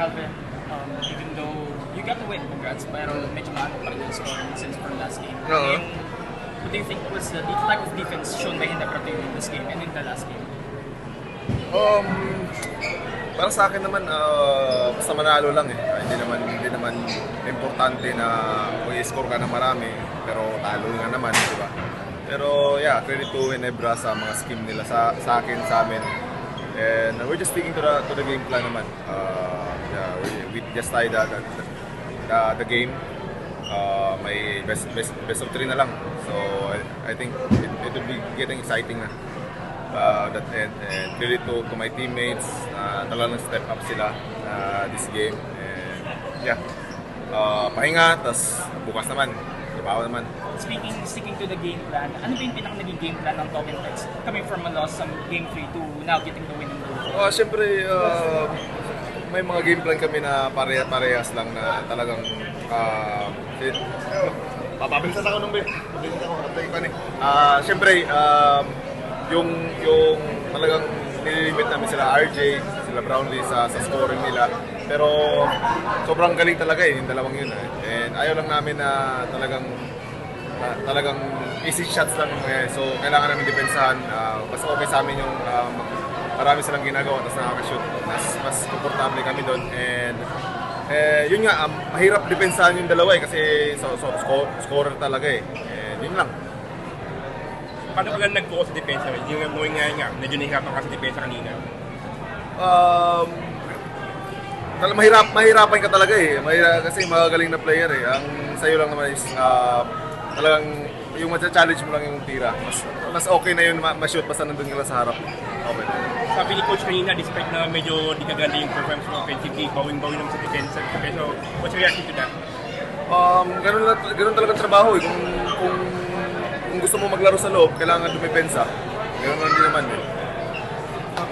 Calvin, even though you got the win, congrats, pero medyo maano pa rin yung scoring since from last game. Oo. What do you think was the type of defense shown by Hinebra to you in this game and in the last game? Para sa akin naman, basta manalo lang eh. Hindi naman importante na kung i-score ka ng marami, pero talo nga naman, di ba? Pero yeah, credit to Hinebra sa mga scheme nila sa akin, sa amin. And we're just sticking to the game plan naman. Yeah, we just tied the game. May best of 3 na lang. So I think it will be getting exciting na. And credit to my teammates, talagang step up sila this game. And yeah, pahinga, tas bukas naman, trabaho naman. Sticking to the game plan, ano ba yung naging game plan ng Token Tex coming from a loss sa Game 3 to now getting the win in the Siyempre, may mga game plan kami na parehas lang na talagang papabilisan ako nung siyempre, yung talagang nililimit namin sila RJ, sila Brownlee sa scoring nila. Pero sobrang galing talaga yung dalawang yun. And ayaw lang namin na talagang easy shots lang. So kailangan namin depensahan. Mas okay sa amin yung marami silang ginagawa tapos nakaka-shoot. Mas komportable kami doon. And yun nga, mahirap depensahan yung dalawa kasi scorer talaga eh. And yun lang. Paano ka lang nag-focus sa depensa? Hindi nga knowing nga, medyo nahihirapan ka sa depensa kanina. Mahirapan ka talaga eh. Kasi magagaling na player eh. Ang sa'yo lang naman is talagang yung matcha-challenge mo lang yung tira. Mas okay na yun ma-shoot basta nandun ka lang sa harap. Okay. Sabi ni Coach kanina, despite na medyo di kaganda yung performance ng offensively, bawing-bawing naman sa depensa. So, what's your reaction to that? Ganun talagang trabaho eh. Kung gusto mo maglaro sa loob, kailangan dumepensa. Ganun din naman eh.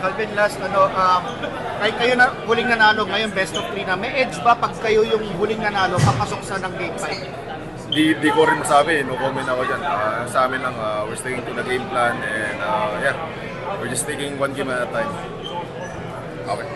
Calvin, last kayo na huling nanalo ngayon, best of 3 na. May edge ba pag kayo yung huling nanalo, papasok sa ng game 5? Di ko rin masabi, no comment ako dyan. Sa amin lang, we're sticking to the game plan and yeah, we're just taking one game at a time. Okay.